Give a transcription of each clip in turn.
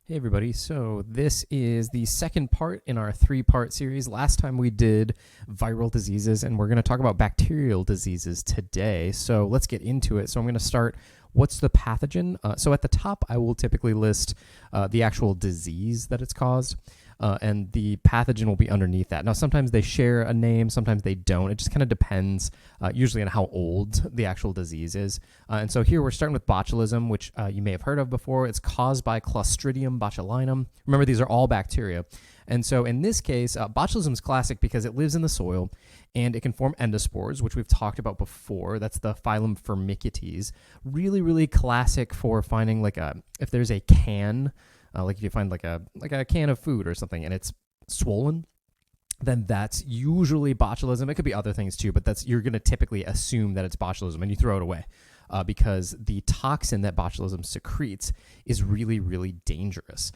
Hey everybody, so this is the second part in our three-part series. Last time we did viral diseases, and we're going to talk about bacterial diseases today. So let's get into it. So I'm going to start, what's the pathogen? So at the top, I will typically list the actual disease that it's caused, and the pathogen will be underneath that. Now, sometimes they share a name, sometimes they don't. It just kind of depends, usually on how old the actual disease is. And so here we're starting with botulism, which you may have heard of before. It's caused by Clostridium botulinum. Remember, these are all bacteria. And so in this case, botulism is classic because it lives in the soil and it can form endospores, which we've talked about before. That's the phylum Firmicutes. Really, really classic for finding like if there's a can, like if you find like a can of food or something and it's swollen, then that's usually botulism. It could be other things too, but you're going to typically assume that it's botulism and you throw it away because the toxin that botulism secretes is really, really dangerous.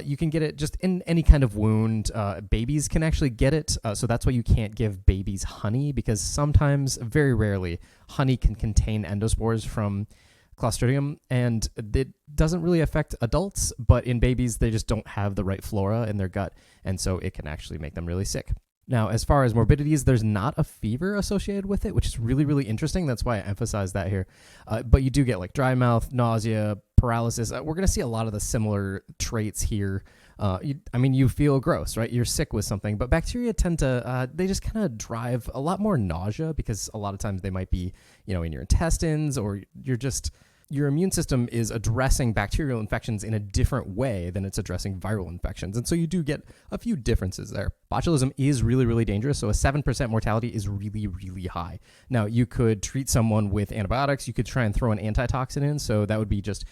You can get it just in any kind of wound. Babies can actually get it, so that's why you can't give babies honey, because sometimes, very rarely, honey can contain endospores from Clostridium, and it doesn't really affect adults, but in babies, they just don't have the right flora in their gut, and so it can actually make them really sick. Now, as far as morbidities, there's not a fever associated with it, which is really, really interesting. That's why I emphasize that here. But you do get like dry mouth, nausea, paralysis. We're going to see a lot of the similar traits here. You feel gross, right? You're sick with something, but bacteria tend to, they just kind of drive a lot more nausea because a lot of times they might be, in your intestines, or your immune system is addressing bacterial infections in a different way than it's addressing viral infections. And so you do get a few differences there. Botulism is really, really dangerous. So a 7% mortality is really, really high. Now, you could treat someone with antibiotics. You could try and throw an antitoxin in. So that would be just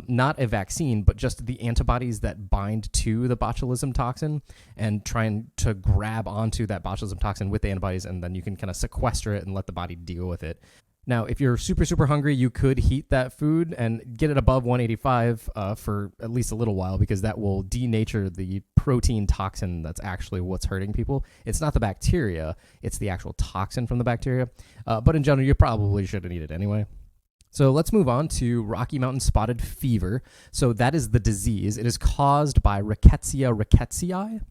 not a vaccine, but just the antibodies that bind to the botulism toxin and trying to grab onto that botulism toxin with the antibodies. And then you can kind of sequester it and let the body deal with it. Now, if you're super, super hungry, you could heat that food and get it above 185 for at least a little while, because that will denature the protein toxin that's actually what's hurting people. It's not the bacteria, it's the actual toxin from the bacteria. But in general, you probably shouldn't eat it anyway. So let's move on to Rocky Mountain spotted fever. So that is the disease. It is caused by Rickettsia rickettsii.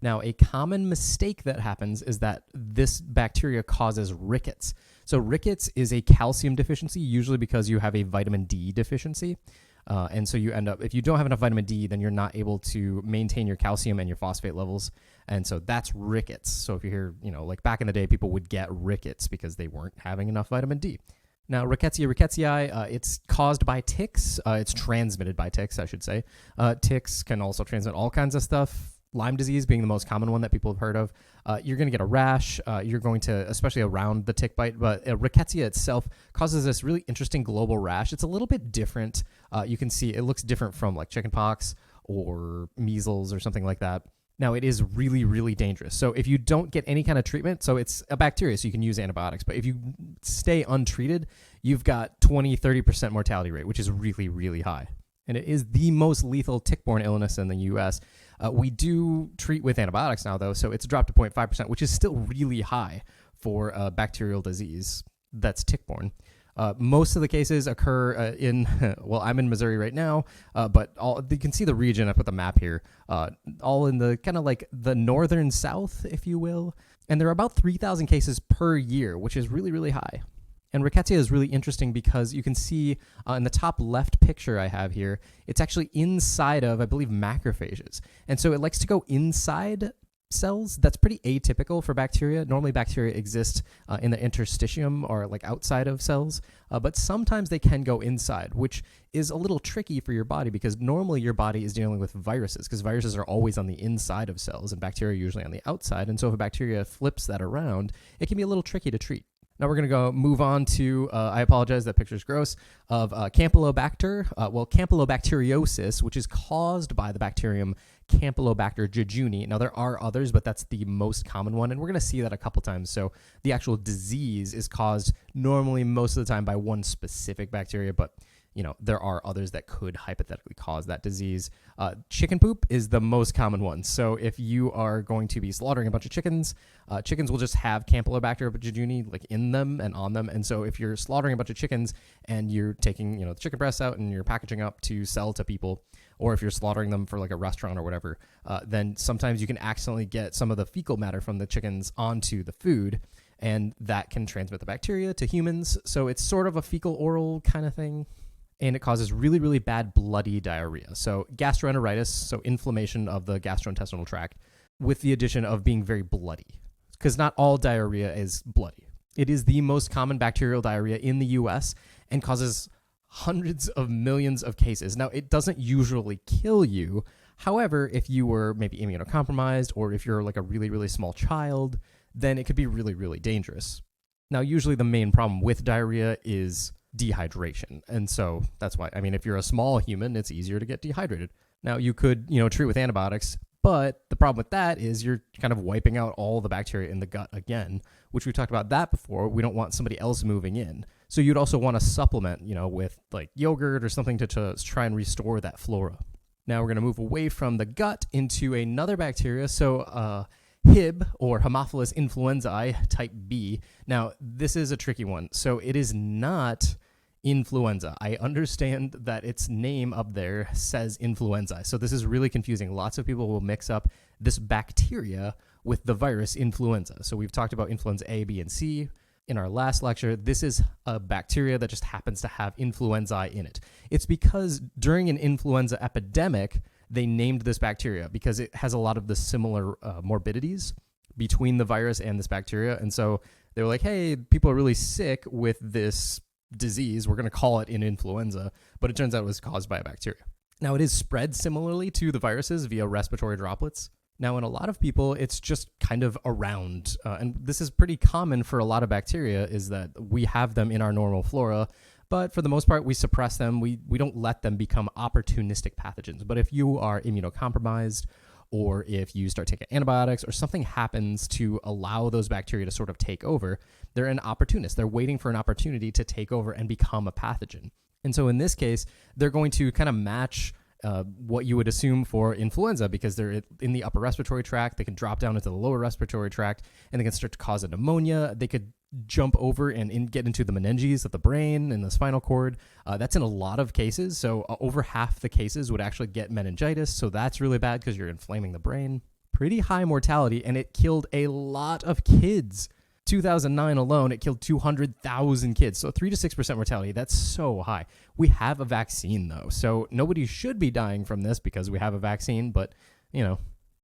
Now, a common mistake that happens is that this bacteria causes rickets. So rickets is a calcium deficiency, usually because you have a vitamin D deficiency. And so you end up, if you don't have enough vitamin D, then you're not able to maintain your calcium and your phosphate levels. And so that's rickets. So if you hear, like back in the day, people would get rickets because they weren't having enough vitamin D. Now, Rickettsia rickettsii, it's caused by ticks. It's transmitted by ticks, I should say. Ticks can also transmit all kinds of stuff. Lyme disease being the most common one that people have heard of. You're going to get a rash. You're going to, especially around the tick bite, but Rickettsia itself causes this really interesting global rash. It's a little bit different. You can see it looks different from like chickenpox or measles or something like that. Now, it is really, really dangerous. So if you don't get any kind of treatment, so it's a bacteria, so you can use antibiotics, but if you stay untreated, you've got 20-30% mortality rate, which is really, really high. And it is the most lethal tick-borne illness in the U.S. We do treat with antibiotics now, though, so it's dropped to 0.5%, which is still really high for a bacterial disease that's tick-borne. Most of the cases occur I'm in Missouri right now, but you can see the region. I put the map here, all in the kind of like the northern south, if you will. And there are about 3,000 cases per year, which is really, really high. And Rickettsia is really interesting because you can see in the top left picture I have here, it's actually inside of, I believe, macrophages. And so it likes to go inside cells. That's pretty atypical for bacteria. Normally bacteria exist in the interstitium or like outside of cells, but sometimes they can go inside, which is a little tricky for your body because normally your body is dealing with viruses, because viruses are always on the inside of cells and bacteria are usually on the outside. And so if a bacteria flips that around, it can be a little tricky to treat. Now we're going to move on to, I apologize, that picture's gross, of Campylobacteriosis, which is caused by the bacterium Campylobacter jejuni. Now there are others, but that's the most common one, and we're going to see that a couple times. So the actual disease is caused normally most of the time by one specific bacteria, but there are others that could hypothetically cause that disease. Chicken poop is the most common one. So if you are going to be slaughtering a bunch of chickens, chickens will just have Campylobacter jejuni like in them and on them. And so if you're slaughtering a bunch of chickens and you're taking, the chicken breasts out and you're packaging up to sell to people, or if you're slaughtering them for like a restaurant or whatever, then sometimes you can accidentally get some of the fecal matter from the chickens onto the food, and that can transmit the bacteria to humans. So it's sort of a fecal oral kind of thing. And it causes really, really bad bloody diarrhea. So gastroenteritis, so inflammation of the gastrointestinal tract, with the addition of being very bloody. Because not all diarrhea is bloody. It is the most common bacterial diarrhea in the US and causes hundreds of millions of cases. Now, it doesn't usually kill you. However, if you were maybe immunocompromised or if you're like a really, really small child, then it could be really, really dangerous. Now, usually the main problem with diarrhea is dehydration. And so that's why, if you're a small human, it's easier to get dehydrated. Now, you could, treat with antibiotics, but the problem with that is you're kind of wiping out all the bacteria in the gut again, which we talked about that before. We don't want somebody else moving in. So you'd also want to supplement, with like yogurt or something to try and restore that flora. Now we're going to move away from the gut into another bacteria. So, Hib, or Haemophilus influenzae type B. Now, this is a tricky one. So it is not influenza. I understand that its name up there says influenza. So this is really confusing. Lots of people will mix up this bacteria with the virus influenza. So we've talked about influenza A, B, and C in our last lecture. This is a bacteria that just happens to have influenzae in it. It's because during an influenza epidemic, they named this bacteria because it has a lot of the similar morbidities between the virus and this bacteria. And so they were like, hey, people are really sick with this disease. We're going to call it an influenza. But it turns out it was caused by a bacteria. Now, it is spread similarly to the viruses via respiratory droplets. Now, in a lot of people, it's just kind of around. And this is pretty common for a lot of bacteria, is that we have them in our normal flora. But for the most part, we suppress them. We don't let them become opportunistic pathogens. But if you are immunocompromised, or if you start taking antibiotics, or something happens to allow those bacteria to sort of take over, they're an opportunist. They're waiting for an opportunity to take over and become a pathogen. And so in this case, they're going to kind of match what you would assume for influenza, because they're in the upper respiratory tract. They can drop down into the lower respiratory tract, and they can start to cause a pneumonia. They could jump over and get into the meninges of the brain and the spinal cord. That's in a lot of cases. So over half the cases would actually get meningitis. So that's really bad because you're inflaming the brain. Pretty high mortality, and it killed a lot of kids. 2009 alone, it killed 200,000 kids. So 3 to 6% mortality. That's so high. We have a vaccine, though. So nobody should be dying from this because we have a vaccine. But,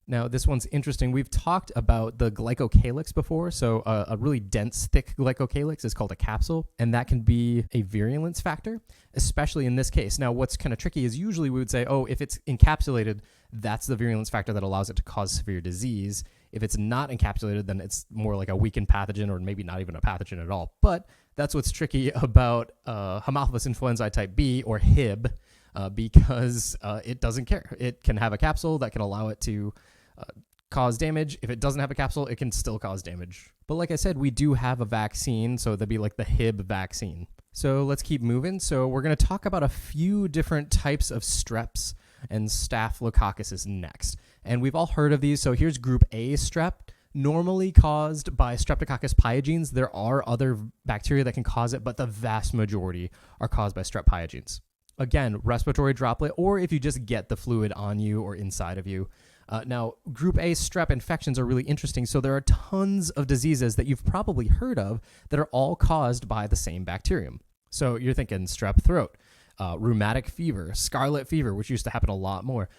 Now, this one's interesting. We've talked about the glycocalyx before. So a really dense, thick glycocalyx is called a capsule, and that can be a virulence factor, especially in this case. Now, what's kind of tricky is usually we would say, if it's encapsulated, that's the virulence factor that allows it to cause severe disease. If it's not encapsulated, then it's more like a weakened pathogen, or maybe not even a pathogen at all. But that's what's tricky about Haemophilus influenzae type B, or Hib, because it doesn't care. It can have a capsule that can allow it to cause damage. If it doesn't have a capsule, it can still cause damage. But like I said, we do have a vaccine, so that'd be like the Hib vaccine. So let's keep moving. So we're going to talk about a few different types of streps, and Staphylococcus is next. And we've all heard of these. So here's group A strep, normally caused by Streptococcus pyogenes. There are other bacteria that can cause it, but the vast majority are caused by strep pyogenes. Again, respiratory droplet, or if you just get the fluid on you or inside of you. Now, group A strep infections are really interesting. So there are tons of diseases that you've probably heard of that are all caused by the same bacterium. So you're thinking strep throat, rheumatic fever, scarlet fever, which used to happen a lot more.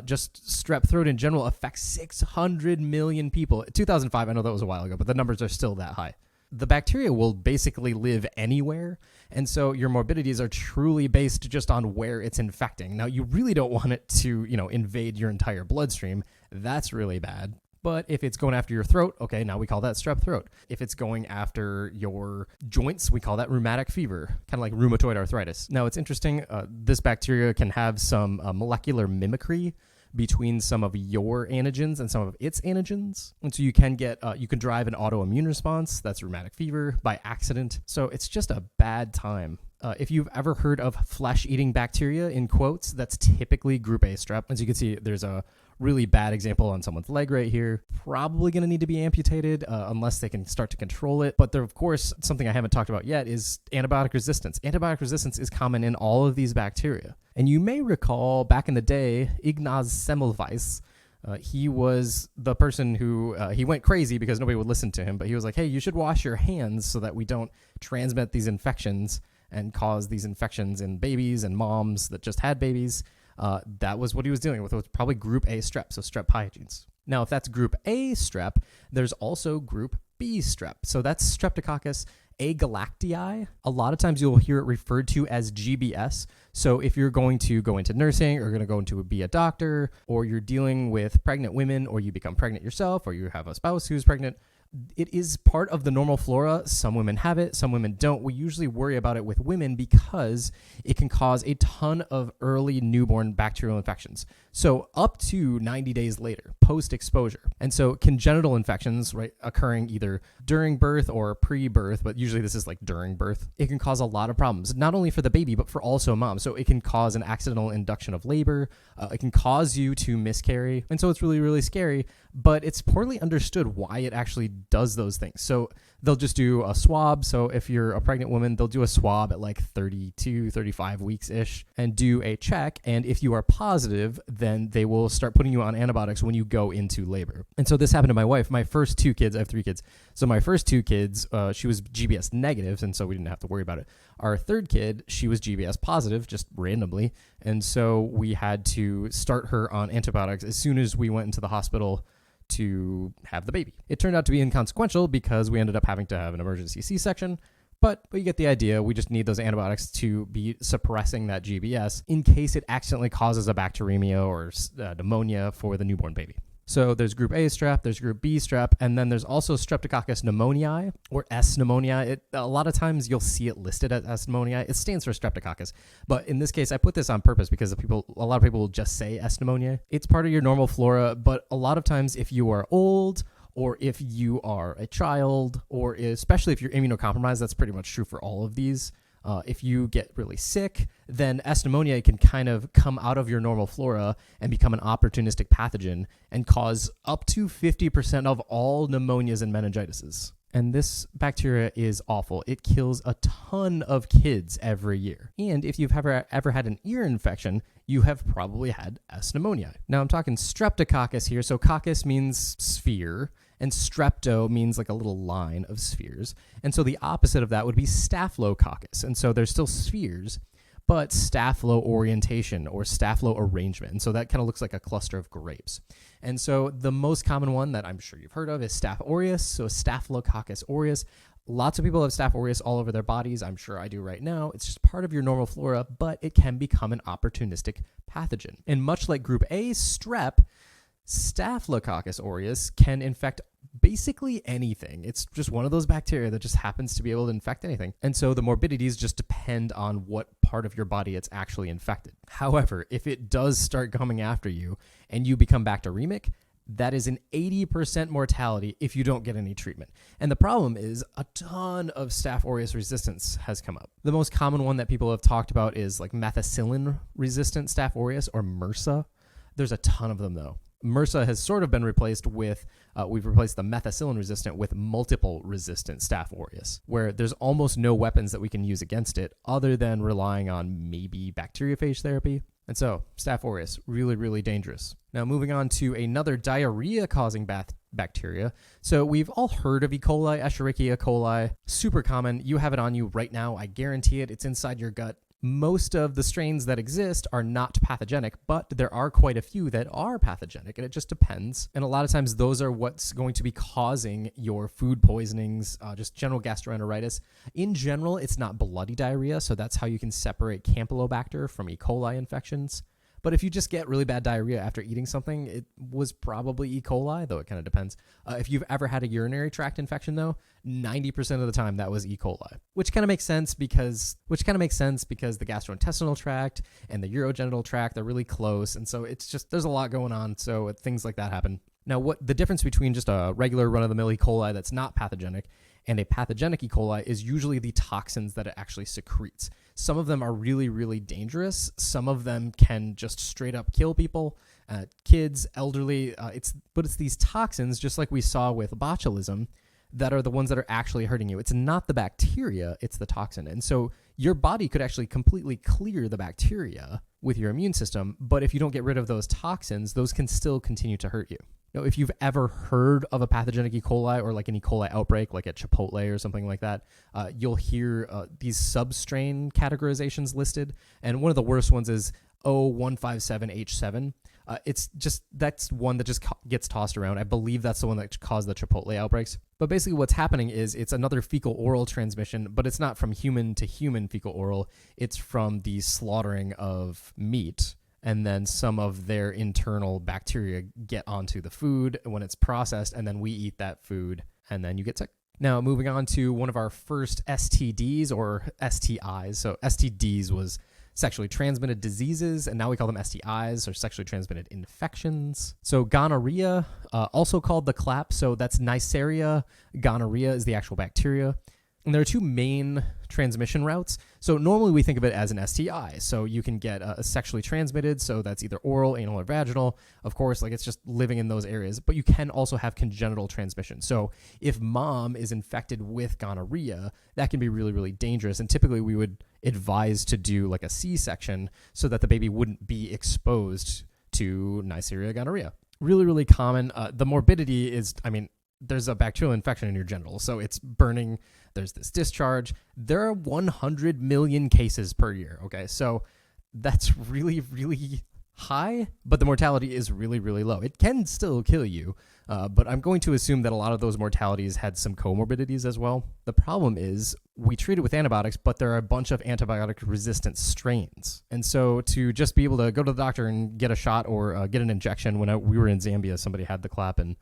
Just strep throat in general affects 600 million people. 2005, I know that was a while ago, but the numbers are still that high. The bacteria will basically live anywhere, and so your morbidities are truly based just on where it's infecting. Now, you really don't want it to, invade your entire bloodstream. That's really bad. But if it's going after your throat, okay, now we call that strep throat. If it's going after your joints, we call that rheumatic fever, kind of like rheumatoid arthritis. Now, it's interesting. This bacteria can have some molecular mimicry between some of your antigens and some of its antigens. And so you can get, you can drive an autoimmune response, that's rheumatic fever, by accident. So it's just a bad time. If you've ever heard of flesh-eating bacteria, in quotes, that's typically group A strep. As you can see, there's a really bad example on someone's leg right here. Probably going to need to be amputated unless they can start to control it. But there, of course, something I haven't talked about yet is antibiotic resistance. Antibiotic resistance is common in all of these bacteria. And you may recall back in the day, Ignaz Semmelweis, he was the person who, he went crazy because nobody would listen to him, but he was like, hey, you should wash your hands so that we don't transmit these infections and cause these infections in babies and moms that just had babies. That was what he was dealing with. It was probably group A strep, so strep pyogenes. Now, if that's group A strep, there's also group B strep. So that's Streptococcus agalactiae. A lot of times you'll hear it referred to as GBS. So if you're going to go into nursing or going to go into be a doctor, or you're dealing with pregnant women, or you become pregnant yourself, or you have a spouse who's pregnant, it is part of the normal flora. Some women have it, some women don't. We usually worry about it with women because it can cause a ton of early newborn bacterial infections. So up to 90 days later, post-exposure. And so congenital infections, right, occurring either during birth or pre-birth, but usually this is like during birth, it can cause a lot of problems, not only for the baby, but for also mom. So it can cause an accidental induction of labor. It can cause you to miscarry. And so it's really, really scary, but it's poorly understood why it actually does those things. So they'll just do a swab. So if you're a pregnant woman, they'll do a swab at like 32, 35 weeks-ish and do a check. And if you are positive, then they will start putting you on antibiotics when you go into labor. And so this happened to my wife. My first two kids, I have 3 kids. So my first 2 kids, she was GBS negative, and so we didn't have to worry about it. Our third kid, she was GBS positive, just randomly. And so we had to start her on antibiotics as soon as we went into the hospital to have the baby. It turned out to be inconsequential because we ended up having to have an emergency C-section, but you get the idea. We just need those antibiotics to be suppressing that GBS in case it accidentally causes a bacteremia or pneumonia for the newborn baby. So there's group A strep, there's group B strep, and then there's also Streptococcus pneumoniae or S pneumoniae. A lot of times you'll see it listed as S pneumoniae. It stands for Streptococcus, but in this case, I put this on purpose because a lot of people will just say S pneumoniae. It's part of your normal flora, but a lot of times if you are old, or if you are a child, or especially if you're immunocompromised, that's pretty much true for all of these. If you get really sick, then S pneumoniae can kind of come out of your normal flora and become an opportunistic pathogen and cause up to 50% of all pneumonias and meningitises. And this bacteria is awful. It kills a ton of kids every year. And if you've ever had an ear infection, you have probably had S pneumoniae. Now I'm talking Streptococcus here. So coccus means sphere, and strepto means like a little line of spheres. And so the opposite of that would be Staphylococcus. And so there's still spheres, but staphylo orientation or staphylo arrangement. And so that kind of looks like a cluster of grapes. And so the most common one that I'm sure you've heard of is Staph aureus. So Staphylococcus aureus. Lots of people have Staph aureus all over their bodies. I'm sure I do right now. It's just part of your normal flora, but it can become an opportunistic pathogen. And much like group A strep, Staphylococcus aureus can infect basically anything. It's just one of those bacteria that just happens to be able to infect anything. And so the morbidities just depend on what part of your body it's actually infected. However, if it does start coming after you and you become bacteremic, that is an 80% mortality if you don't get any treatment. And the problem is a ton of Staph aureus resistance has come up. The most common one that people have talked about is like methicillin-resistant Staph aureus or MRSA. There's a ton of them though. MRSA has sort of been replaced with, we've replaced the methicillin-resistant with multiple resistant Staph aureus, where there's almost no weapons that we can use against it other than relying on maybe bacteriophage therapy. And so, Staph aureus, really, really dangerous. Now, moving on to another diarrhea-causing bacteria. So we've all heard of E. coli, Escherichia coli, super common. You have it on you right now. I guarantee it. It's inside your gut. Most of the strains that exist are not pathogenic, but there are quite a few that are pathogenic, and it just depends. And a lot of times those are what's going to be causing your food poisonings, just general gastroenteritis. In general, it's not bloody diarrhea, so that's how you can separate Campylobacter from E. coli infections. But if you just get really bad diarrhea after eating something, it was probably E. coli, though it kind of depends. If you've ever had a urinary tract infection, though, 90% of the time that was E. coli, which kind of makes sense because the gastrointestinal tract and the urogenital tract, they're really close. And so it's just, there's a lot going on. So things like that happen. Now, what the difference between just a regular run-of-the-mill E. coli that's not pathogenic and a pathogenic E. coli is usually the toxins that it actually secretes. Some of them are really, really dangerous. Some of them can just straight up kill people, kids, elderly. But it's these toxins, just like we saw with botulism, that are the ones that are actually hurting you. It's not the bacteria, it's the toxin. And so your body could actually completely clear the bacteria with your immune system, but if you don't get rid of those toxins, those can still continue to hurt you. Now, if you've ever heard of a pathogenic E. coli or like an E. coli outbreak, like at Chipotle or something like that, you'll hear these substrain categorizations listed. And one of the worst ones is O157H7. That's one that just gets tossed around. I believe that's the one that caused the Chipotle outbreaks. But basically what's happening is it's another fecal-oral transmission, but it's not from human to human fecal-oral. It's from the slaughtering of meat. And then some of their internal bacteria get onto the food when it's processed, and then we eat that food, and then you get sick. Now, moving on to one of our first STDs or STIs. So STDs was sexually transmitted diseases, and now we call them STIs or sexually transmitted infections. So gonorrhea, also called the clap. So that's Neisseria. Gonorrhea is the actual bacteria. And there are two main transmission routes. So normally we think of it as an STI. So you can get a sexually transmitted, so that's either oral, anal, or vaginal. Of course, like it's just living in those areas. But you can also have congenital transmission. So if mom is infected with gonorrhea, that can be really, really dangerous. And typically we would advise to do like a C-section so that the baby wouldn't be exposed to Neisseria gonorrhea. Really, really common. The morbidity is, there's a bacterial infection in your genitals, so it's burning. There's this discharge. There are 100 million cases per year, okay? So that's really, really high, but the mortality is really, really low. It can still kill you, but I'm going to assume that a lot of those mortalities had some comorbidities as well. The problem is we treat it with antibiotics, but there are a bunch of antibiotic-resistant strains. And so to just be able to go to the doctor and get a shot or get an injection, when we were in Zambia, somebody had the clap, and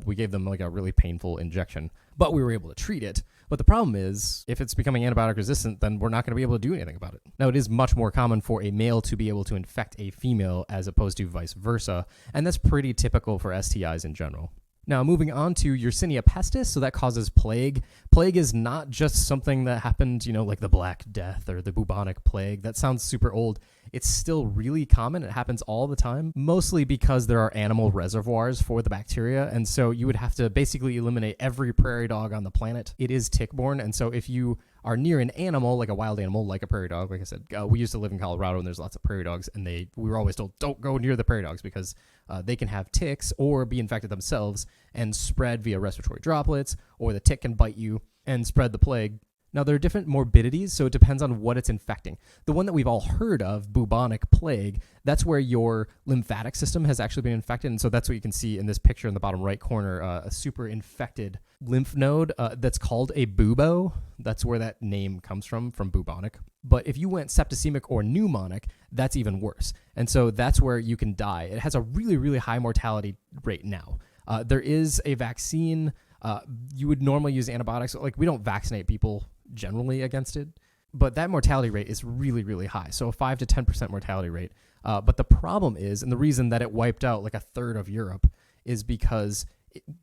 we gave them like a really painful injection, but we were able to treat it. But the problem is, if it's becoming antibiotic resistant, then we're not going to be able to do anything about it. Now, it is much more common for a male to be able to infect a female as opposed to vice versa, and that's pretty typical for STIs in general. Now, moving on to Yersinia pestis, so that causes plague. Plague is not just something that happened, like the Black Death or the bubonic plague. That sounds super old. It's still really common. It happens all the time, mostly because there are animal reservoirs for the bacteria, and so you would have to basically eliminate every prairie dog on the planet. It is tick-borne, and so if you are near an animal, like a wild animal, like a prairie dog, like I said, we used to live in Colorado, and there's lots of prairie dogs, and we were always told, don't go near the prairie dogs because they can have ticks or be infected themselves and spread via respiratory droplets, or the tick can bite you and spread the plague. Now, there are different morbidities, so it depends on what it's infecting. The one that we've all heard of, bubonic plague, that's where your lymphatic system has actually been infected, and so that's what you can see in this picture in the bottom right corner, a super infected lymph node that's called a bubo. That's where that name comes from bubonic. But if you went septicemic or pneumonic, that's even worse. And so that's where you can die. It has a really, really high mortality rate now. There is a vaccine. You would normally use antibiotics. Like, we don't vaccinate people generally against it, but that mortality rate is really, really high. So a 5 to 10% mortality rate. But the problem is, and the reason that it wiped out like a third of Europe is because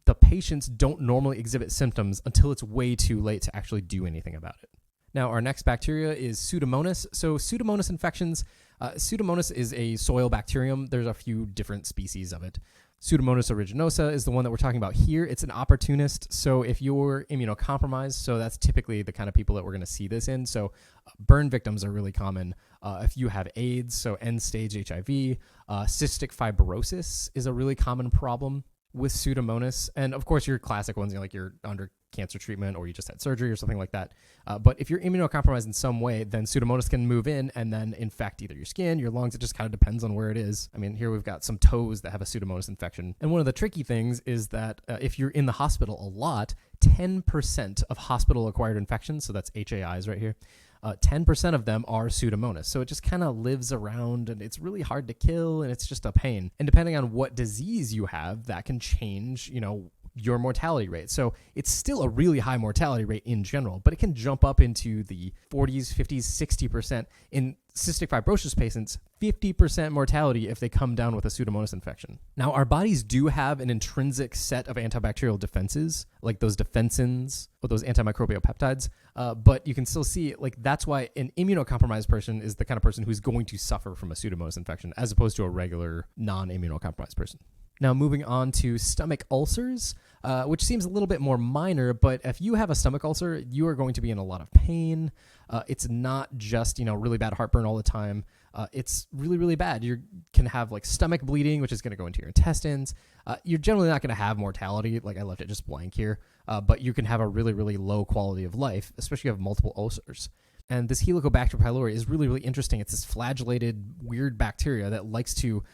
the patients don't normally exhibit symptoms until it's way too late to actually do anything about it. Now, our next bacteria is Pseudomonas. So Pseudomonas infections, Pseudomonas is a soil bacterium. There's a few different species of it. Pseudomonas aeruginosa is the one that we're talking about here. It's an opportunist. So if you're immunocompromised, so that's typically the kind of people that we're going to see this in. So burn victims are really common. If you have AIDS, so end-stage HIV, cystic fibrosis is a really common problem with Pseudomonas. And of course, your classic ones, like you're under cancer treatment or you just had surgery or something like that. But if you're immunocompromised in some way, then Pseudomonas can move in and then infect either your skin, your lungs. It just kind of depends on where it is. Here we've got some toes that have a Pseudomonas infection. And one of the tricky things is that if you're in the hospital a lot, 10% of hospital-acquired infections, so that's HAIs right here, 10% of them are Pseudomonas. So it just kind of lives around, and it's really hard to kill, and it's just a pain. And depending on what disease you have, that can change, your mortality rate. So it's still a really high mortality rate in general, but it can jump up into the 40s, 50s, 60%. In cystic fibrosis patients, 50% mortality if they come down with a Pseudomonas infection. Now, our bodies do have an intrinsic set of antibacterial defenses, like those defensins or those antimicrobial peptides, but you can still see, that's why an immunocompromised person is the kind of person who's going to suffer from a Pseudomonas infection as opposed to a regular non-immunocompromised person. Now, moving on to stomach ulcers, which seems a little bit more minor, but if you have a stomach ulcer, you are going to be in a lot of pain. It's not just, really bad heartburn all the time. It's really, really bad. You can have stomach bleeding, which is going to go into your intestines. You're generally not going to have mortality. I left it just blank here, but you can have a really, really low quality of life, especially if you have multiple ulcers. And this Helicobacter pylori is really, really interesting. It's this flagellated, weird bacteria that likes to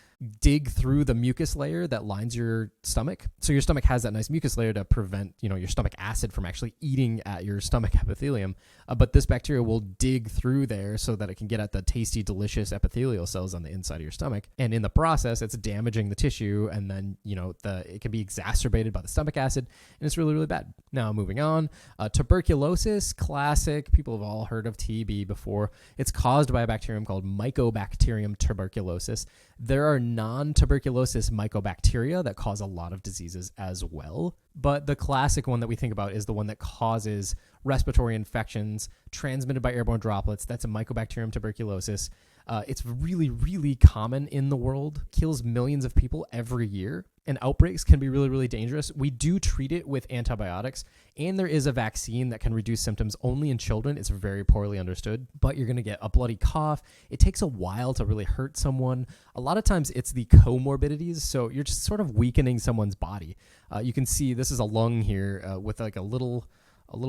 dig through the mucus layer that lines your stomach. So your stomach has that nice mucus layer to prevent, your stomach acid from actually eating at your stomach epithelium. But this bacteria will dig through there so that it can get at the tasty, delicious epithelial cells on the inside of your stomach. And in the process, it's damaging the tissue, and then, it can be exacerbated by the stomach acid, and it's really, really bad. Now, moving on, tuberculosis, classic. People have all heard of TB before. It's caused by a bacterium called Mycobacterium tuberculosis. There are non-tuberculosis mycobacteria that cause a lot of diseases as well, but the classic one that we think about is the one that causes respiratory infections transmitted by airborne droplets. That's a Mycobacterium tuberculosis. It's really, really common in the world, kills millions of people every year, and outbreaks can be really, really dangerous. We do treat it with antibiotics, and there is a vaccine that can reduce symptoms only in children. It's very poorly understood, but you're going to get a bloody cough. It takes a while to really hurt someone. A lot of times it's the comorbidities, so you're just sort of weakening someone's body. You can see this is a lung here with a little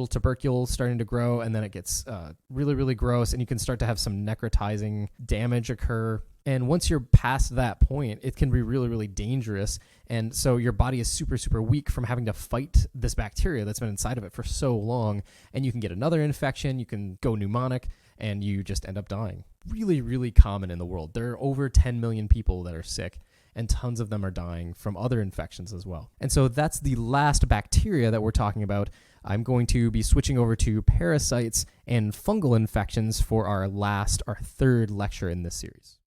tubercle starting to grow, and then it gets really, really gross, and you can start to have some necrotizing damage occur. And once you're past that point, it can be really, really dangerous. And so your body is super, super weak from having to fight this bacteria that's been inside of it for so long. And you can get another infection, you can go pneumonic, and you just end up dying. Really, really common in the world. There are over 10 million people that are sick, and tons of them are dying from other infections as well. And so that's the last bacteria that we're talking about. I'm going to be switching over to parasites and fungal infections for our third lecture in this series.